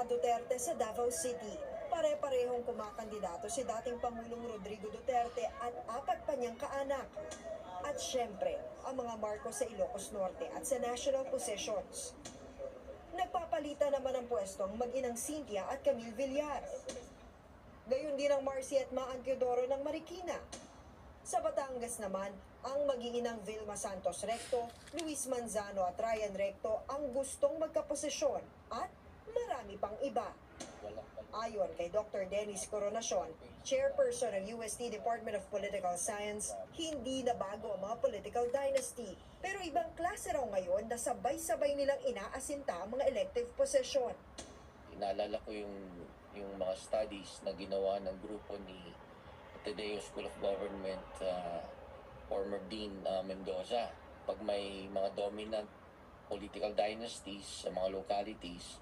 mga Duterte sa Davao City. Pare-parehong kumakandidato si dating Pangulong Rodrigo Duterte at 4 pa niyang kaanak. At syempre, ang mga Marcos sa Ilocos Norte at sa national positions. Nagpapalitan naman ang pwestong mag-inang Cynthia at Camille Villar. Gayon din ang Marcy at Maan Teodoro ng Marikina. Sa Batangas naman, ang mag-iinang Vilma Santos Recto, Luis Manzano at Ryan Recto ang gustong magkaposisyon at marami pang iba. Ayon kay Dr. Dennis Coronacion, chairperson ng UST Department of Political Science, hindi na bago ang mga political dynasty. Pero ibang klase raw ngayon na sabay-sabay nilang inaasinta ang mga elective position. Inaalala ko yung mga studies na ginawa ng grupo ni Ateneo School of Government, former Dean Mendoza. Pag may mga dominant political dynasties sa mga localities,